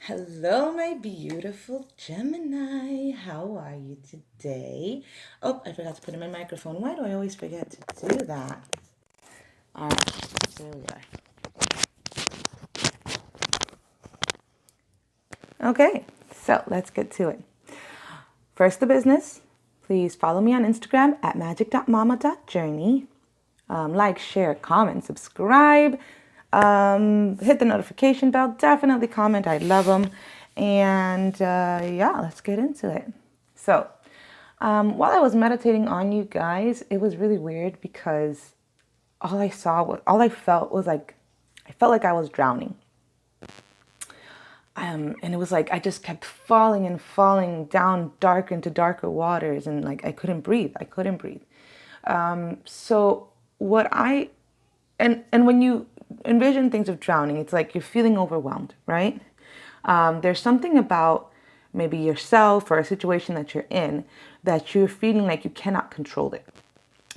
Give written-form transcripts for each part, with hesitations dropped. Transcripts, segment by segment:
Hello, my beautiful Gemini. How are you today? Oh, I forgot to put in my microphone. Why do I always forget to do that? All right, there we are. Okay, so let's get to it. First, the business. Please follow me on Instagram at magic.mama.journey. Like, share, comment, subscribe. Hit the notification bell. Definitely comment. I love them. And yeah, let's get into it. So, while I was meditating on you guys, it was really weird because all I felt was like, I felt like I was drowning. And it was like I just kept falling and falling down dark into darker waters, and like I couldn't breathe. I couldn't breathe. So what I and when you envision things of drowning, it's like you're feeling overwhelmed, right? There's something about maybe yourself or a situation that you're in that you're feeling like you cannot control it.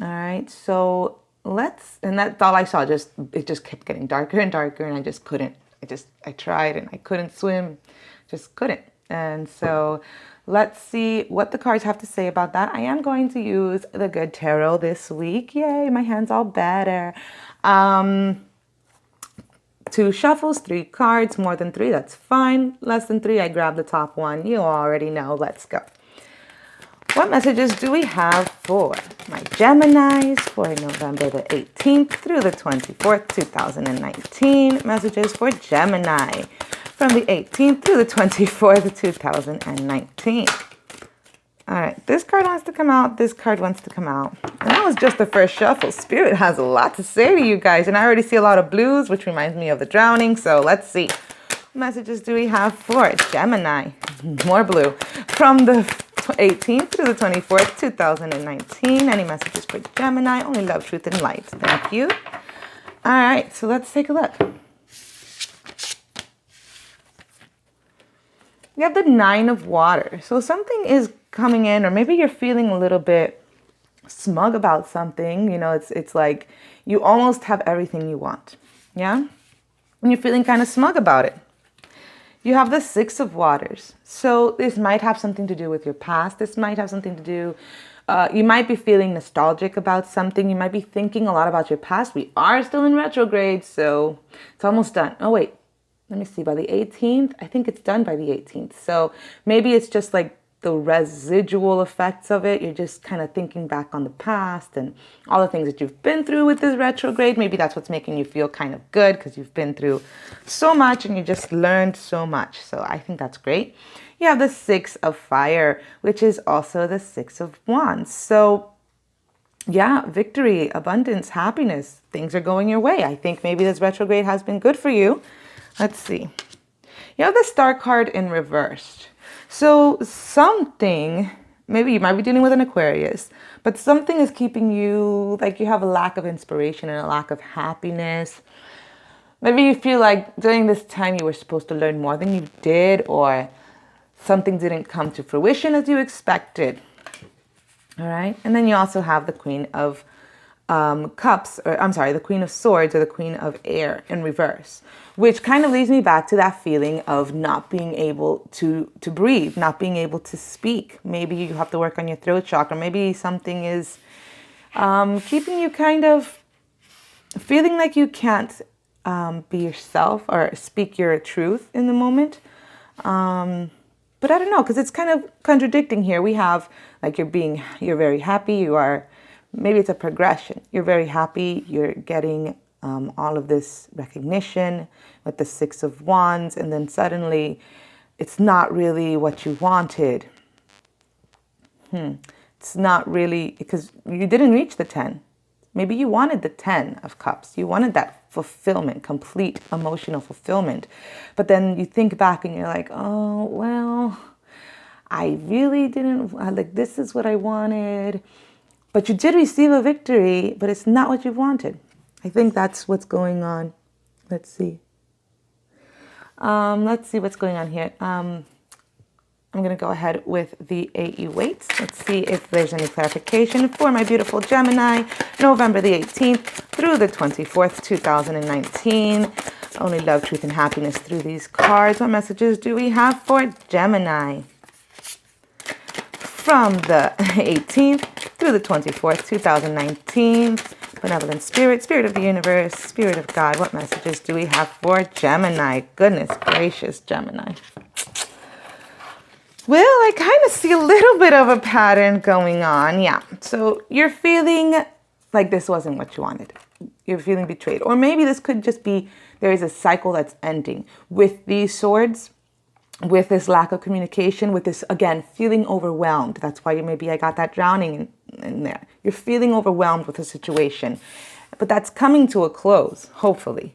All right, so and that's all I saw. It just kept getting darker and darker, and I just couldn't. I tried and I couldn't swim, just couldn't. And so let's see what the cards have to say about that. I am going to use the Good Tarot this week. Yay, my hand's all better. Two shuffles, three cards, more than three, that's fine. Less than three, I grab the top one. You already know. Let's go. What messages do we have for my Geminis for November the 18th through the 24th, 2019? Messages for Gemini from the 18th through the 24th, 2019. All right, this card wants to come out. This card wants to come out. And that was just the first shuffle. Spirit has a lot to say to you guys. And I already see a lot of blues, which reminds me of the drowning. So let's see. What messages do we have for Gemini? More blue. From the 18th through the 24th, 2019. Any messages for Gemini? Only love, truth, and light. Thank you. All right, so let's take a look. You have the Nine of Water. So something is coming in, or maybe you're feeling a little bit smug about something. You know, it's like you almost have everything you want. Yeah? And you're feeling kind of smug about it. You have the Six of Waters. So this might have something to do with your past. This might have something to do, you might be feeling nostalgic about something. You might be thinking a lot about your past. We are still in retrograde, so it's almost done. Oh, wait. Let me see. By the 18th? I think it's done by the 18th. So maybe it's just like the residual effects of it. You're just kind of thinking back on the past and all the things that you've been through with this retrograde. Maybe that's what's making you feel kind of good because you've been through so much and you just learned so much. So I think that's great. You have the Six of Fire, which is also the Six of Wands. So yeah, victory, abundance, happiness, things are going your way. I think maybe this retrograde has been good for you. Let's see. You have the Star card in reversed. So something, maybe you might be dealing with an Aquarius, but something is keeping you, like you have a lack of inspiration and a lack of happiness. Maybe you feel like during this time you were supposed to learn more than you did, or something didn't come to fruition as you expected. All right. And then you also have the Queen of Cups, or I'm sorry, the Queen of Swords, or the Queen of Air in reverse, which kind of leads me back to that feeling of not being able to breathe, not being able to speak. Maybe you have to work on your throat chakra. Maybe something is keeping you kind of feeling like you can't be yourself or speak your truth in the moment. But I don't know, because it's kind of contradicting here. We have like you're very happy. Maybe it's a progression. You're very happy. You're getting all of this recognition with the Six of Wands. And then suddenly it's not really what you wanted. It's not really, because you didn't reach the 10. Maybe you wanted the 10 of Cups. You wanted that fulfillment, complete emotional fulfillment. But then you think back and you're like, oh, well, I really didn't, like, this is what I wanted. But you did receive a victory, but it's not what you wanted. I think that's what's going on. Let's see. Let's see what's going on here. I'm going to go ahead with the AE weights. Let's see if there's any clarification for my beautiful Gemini, November the 18th through the 24th, 2019. Only love, truth, and happiness through these cards. What messages do we have for Gemini? From the 18th through the 24th, 2019. Benevolent Spirit, Spirit of the Universe, Spirit of God. What messages do we have for Gemini? Goodness gracious, Gemini. Well, I kind of see a little bit of a pattern going on. Yeah. So you're feeling like this wasn't what you wanted. You're feeling betrayed. Or maybe this could just be there is a cycle that's ending with these swords, with this lack of communication, with this, again, feeling overwhelmed. That's why maybe I got that drowning in there. You're feeling overwhelmed with a situation, but that's coming to a close, hopefully.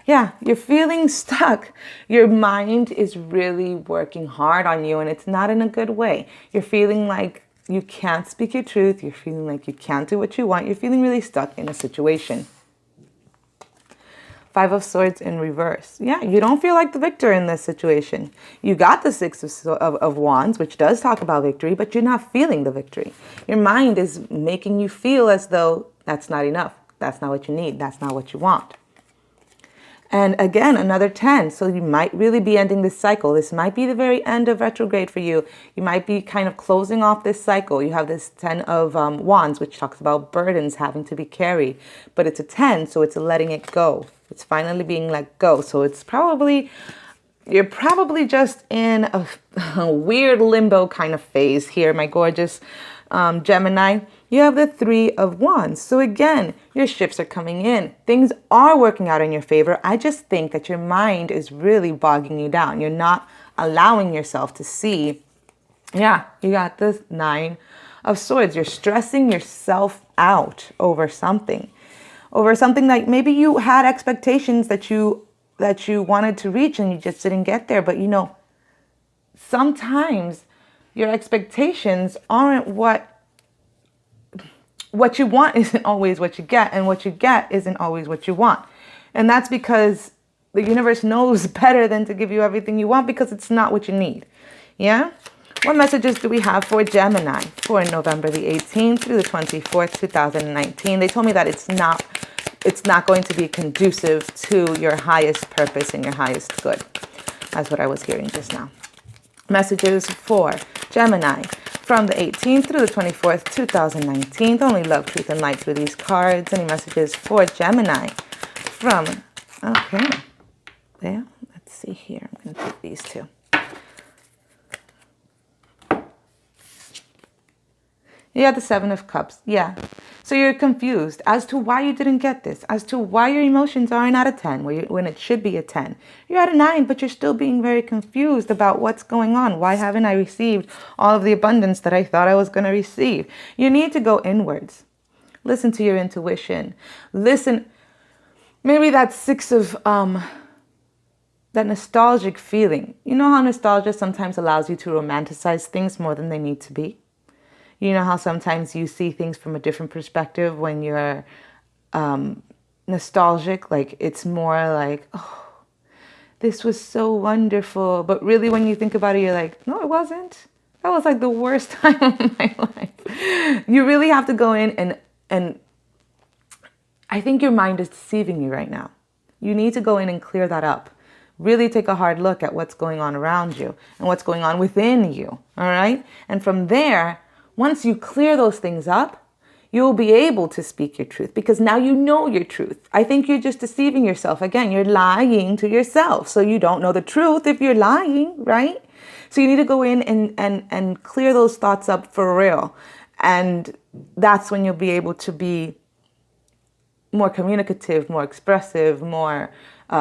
Yeah, you're feeling stuck. Your mind is really working hard on you, and it's not in a good way. You're feeling like you can't speak your truth. You're feeling like you can't do what you want. You're feeling really stuck in a situation. Five of Swords in reverse. Yeah, you don't feel like the victor in this situation. You got the Six of Wands, which does talk about victory, but you're not feeling the victory. Your mind is making you feel as though that's not enough. That's not what you need. That's not what you want. And again, another 10. So you might really be ending this cycle. This might be the very end of retrograde for you. You might be kind of closing off this cycle. You have this 10 of Wands, which talks about burdens having to be carried. But it's a 10, so it's a letting it go. It's finally being let go. So it's probably, you're probably just in a weird limbo kind of phase here, my gorgeous Gemini. You have the Three of Wands. So again, your shifts are coming in. Things are working out in your favor. I just think that your mind is really bogging you down. You're not allowing yourself to see. Yeah, you got the Nine of Swords. You're stressing yourself out over something. Over something that maybe you had expectations that you wanted to reach and you just didn't get there. But you know, sometimes your expectations aren't what you want isn't always what you get, and what you get isn't always what you want. And that's because the universe knows better than to give you everything you want, because it's not what you need. Yeah? What messages do we have for Gemini for November the 18th through the 24th, 2019? They told me that it's not going to be conducive to your highest purpose and your highest good. That's what I was hearing just now. Messages for Gemini from the 18th through the 24th, 2019. Only love, truth, and light through these cards. Any messages for Gemini from, okay, yeah, let's see here. I'm going to take these two. You got the Seven of Cups. Yeah. So you're confused as to why you didn't get this, as to why your emotions aren't at a 10 when it should be a 10. You're at a 9, but you're still being very confused about what's going on. Why haven't I received all of the abundance that I thought I was going to receive? You need to go inwards. Listen to your intuition. Listen. Maybe that six of, that nostalgic feeling. You know how nostalgia sometimes allows you to romanticize things more than they need to be? You know how sometimes you see things from a different perspective when you're nostalgic? Like, it's more like, oh, this was so wonderful. But really, when you think about it, you're like, no, it wasn't. That was like the worst time of my life. You really have to go in and I think your mind is deceiving you right now. You need to go in and clear that up. Really take a hard look at what's going on around you and what's going on within you. All right? And from there, once you clear those things up, you'll be able to speak your truth, because now you know your truth. I think you're just deceiving yourself. Again, you're lying to yourself. So you don't know the truth if you're lying, right? So you need to go in and clear those thoughts up for real. And that's when you'll be able to be more communicative, more expressive, more,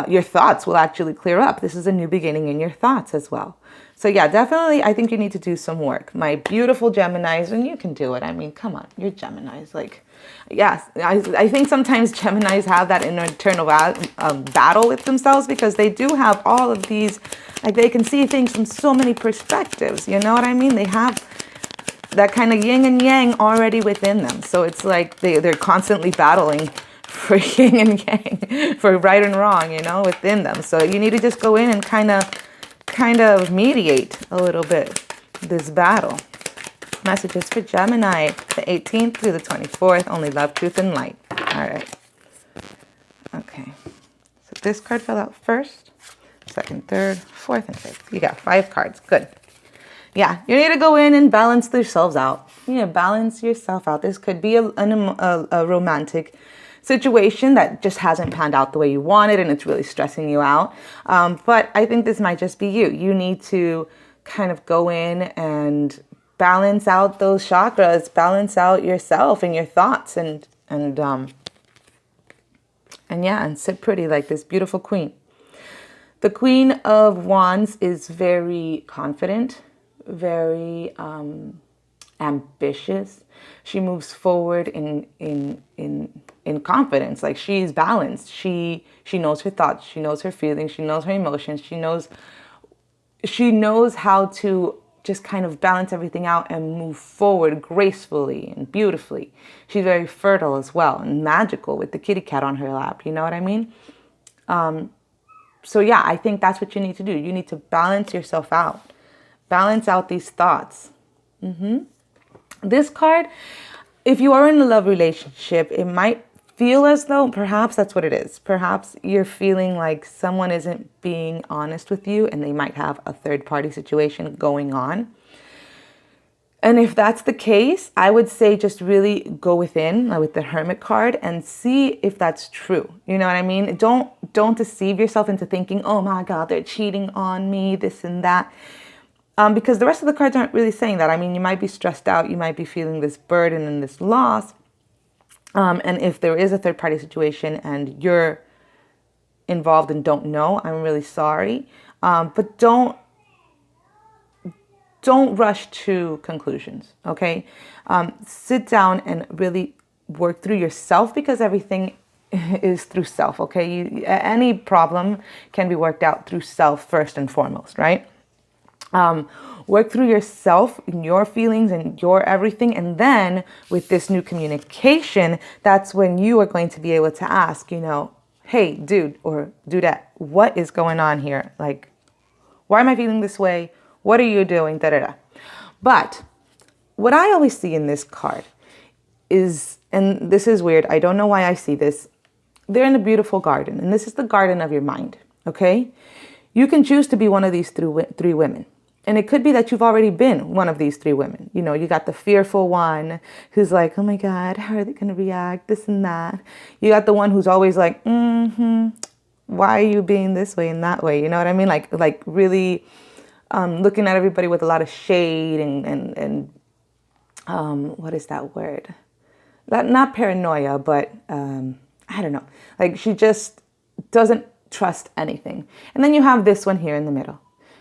your thoughts will actually clear up. This is a new beginning in your thoughts as well. So yeah, definitely, I think you need to do some work. My beautiful Geminis, and you can do it. I mean, come on, you're Geminis. Like, yes, I think sometimes Geminis have that internal battle with themselves, because they do have all of these, like, they can see things from so many perspectives. You know what I mean? They have that kind of yin and yang already within them. So it's like they're constantly battling for yin and yang, for right and wrong, you know, within them. So you need to just go in and kind of mediate a little bit this battle. Messages for Gemini, the 18th through the 24th. Only love, truth, and light. All right. Okay. So This card fell out first, second, third, fourth, and fifth. You got 5 cards. Good. Yeah, you need to go in and balance yourselves out. Balance yourself out. This could be a romantic situation that just hasn't panned out the way you wanted and it's really stressing you out. But I think this might just be you. You need to kind of go in and balance out those chakras, balance out yourself and your thoughts and sit pretty like this beautiful queen. The Queen of Wands is very confident, very ambitious. She moves forward in confidence. Like, she's balanced. She knows her thoughts. She knows her feelings. She knows her emotions. She knows how to just kind of balance everything out and move forward gracefully and beautifully. She's very fertile as well and magical with the kitty cat on her lap. You know what I mean? So yeah, I think that's what you need to do. You need to balance yourself out. Balance out these thoughts. This card, if you are in a love relationship, it might feel as though perhaps that's what it is. Perhaps you're feeling like someone isn't being honest with you and they might have a third-party situation going on. And if that's the case, I would say just really go within with the Hermit card and see if that's true. You know what I mean? Don't deceive yourself into thinking, oh my God, they're cheating on me, this and that. Because the rest of the cards aren't really saying that. I mean, you might be stressed out. You might be feeling this burden and this loss. And if there is a third-party situation and you're involved and don't know, I'm really sorry. But don't rush to conclusions, okay? Sit down and really work through yourself, because everything is through self, okay? Any problem can be worked out through self first and foremost, right? Work through yourself and your feelings and your everything. And then with this new communication, that's when you are going to be able to ask, hey, dude or dudette, what is going on here? Like, why am I feeling this way? What are you doing? Da-da-da. But what I always see in this card is, and this is weird, I don't know why I see this, they're in a beautiful garden. And this is the garden of your mind, okay? You can choose to be one of these three women. And it could be that you've already been one of these 3 women. You got the fearful one who's like, oh my God, how are they going to react? This and that. You got the one who's always like, why are you being this way and that way? You know what I mean? Like really looking at everybody with a lot of shade and what is that word? Not paranoia, but I don't know. Like, she just doesn't trust anything. And then you have this one here in the middle.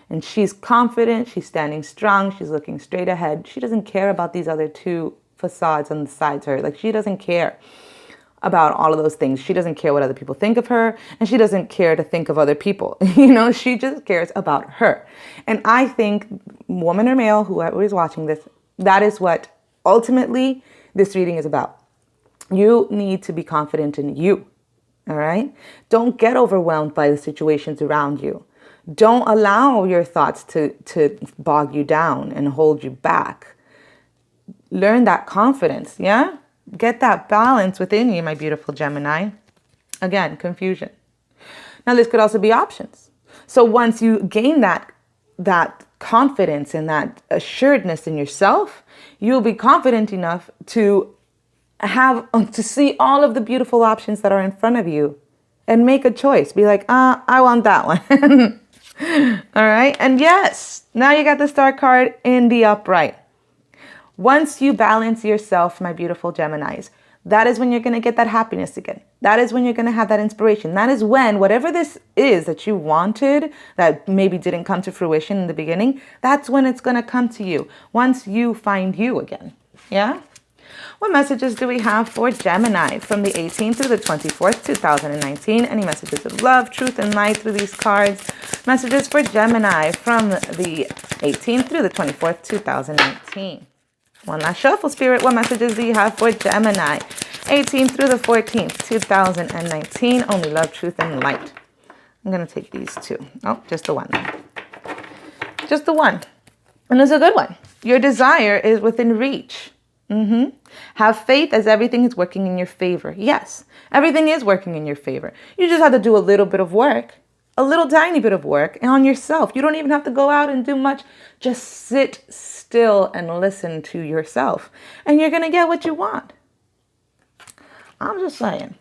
And she's confident, she's standing strong, she's looking straight ahead. She doesn't care about these other 2 facades on the sides of her. Like, she doesn't care about all of those things. She doesn't care what other people think of her, and she doesn't care to think of other people. She just cares about her. And I think, woman or male, whoever is watching this, that is what ultimately this reading is about. You need to be confident in you, all right? Don't get overwhelmed by the situations around you. Don't allow your thoughts to bog you down and hold you back. Learn that confidence, yeah? Get that balance within you, my beautiful Gemini. Again, confusion. Now, this could also be options. So once you gain that confidence and that assuredness in yourself, you'll be confident enough to see all of the beautiful options that are in front of you and make a choice. Be like, I want that one. All right. And yes, now you got the Star card in the upright. Once you balance yourself, my beautiful Geminis, that is when you're going to get that happiness again. That is when you're going to have that inspiration. That is when whatever this is that you wanted that maybe didn't come to fruition in the beginning, that's when it's going to come to you once you find you again. Yeah. What messages do we have for Gemini from the 18th through the 24th, 2019? Any messages of love, truth, and light through these cards? Messages for Gemini from the 18th through the 24th, 2019. One last shuffle, Spirit. What messages do you have for Gemini? 18th through the 14th, 2019. Only love, truth, and light. I'm going to take these 2. Oh, just the one. Just the one. And it's a good one. Your desire is within reach. Have faith as everything is working in your favor. Yes, everything is working in your favor. You just have to do a little bit of work, a little tiny bit of work on yourself. You don't even have to go out and do much. Just sit still and listen to yourself, and you're going to get what you want. I'm just saying.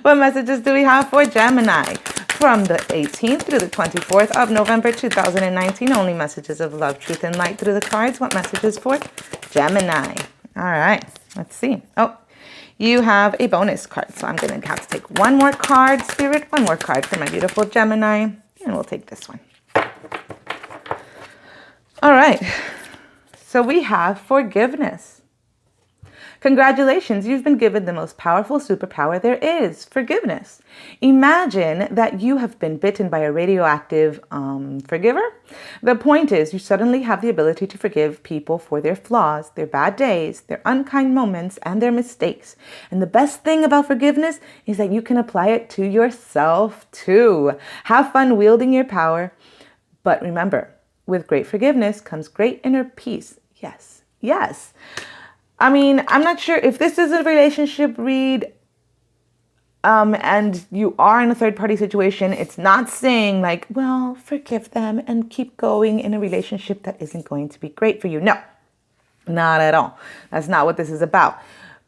What messages do we have for Gemini? From the 18th through the 24th of November 2019, only messages of love, truth, and light through the cards. What messages for Gemini? All right, let's see. Oh, you have a bonus card, so I'm going to have to take one more card, Spirit, one more card for my beautiful Gemini, and we'll take this one. All right, so we have forgiveness. Congratulations, you've been given the most powerful superpower there is, forgiveness. Imagine that you have been bitten by a radioactive forgiver. The point is, you suddenly have the ability to forgive people for their flaws, their bad days, their unkind moments, and their mistakes. And the best thing about forgiveness is that you can apply it to yourself too. Have fun wielding your power. But remember, with great forgiveness comes great inner peace. Yes, yes. I mean, I'm not sure if this is a relationship read and you are in a third-party situation. It's not saying like, well, forgive them and keep going in a relationship that isn't going to be great for you. No, not at all. That's not what this is about.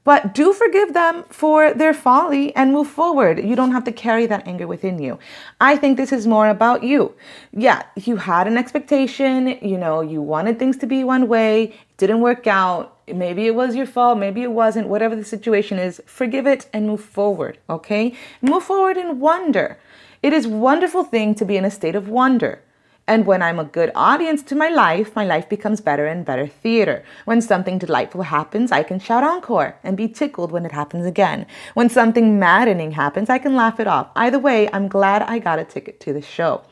But do forgive them for their folly and move forward. You don't have to carry that anger within you. I think this is more about you. Yeah, you had an expectation, you wanted things to be one way, it didn't work out. Maybe it was your fault, maybe it wasn't, whatever the situation is, forgive it and move forward, okay? Move forward in wonder. It is a wonderful thing to be in a state of wonder. And when I'm a good audience to my life becomes better and better theater. When something delightful happens, I can shout encore and be tickled when it happens again. When something maddening happens, I can laugh it off. Either way, I'm glad I got a ticket to the show.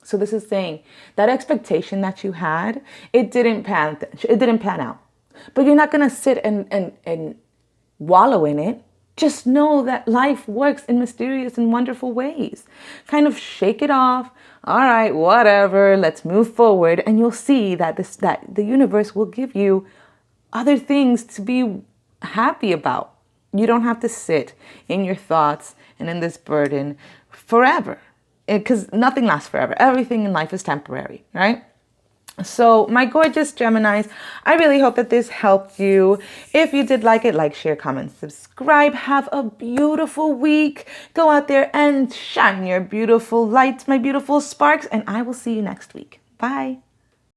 So this is saying that expectation that you had, it didn't pan out. But you're not going to sit and wallow in it. Just know that life works in mysterious and wonderful ways. Kind of shake it off. All right, whatever, let's move forward. And you'll see that the universe will give you other things to be happy about. You don't have to sit in your thoughts and in this burden forever. Because nothing lasts forever. Everything in life is temporary, right? So my gorgeous Geminis, I really hope that this helped you. If you did like it, like, share, comment, subscribe. Have a beautiful week. Go out there and shine your beautiful lights, my beautiful sparks, and I will see you next week. Bye.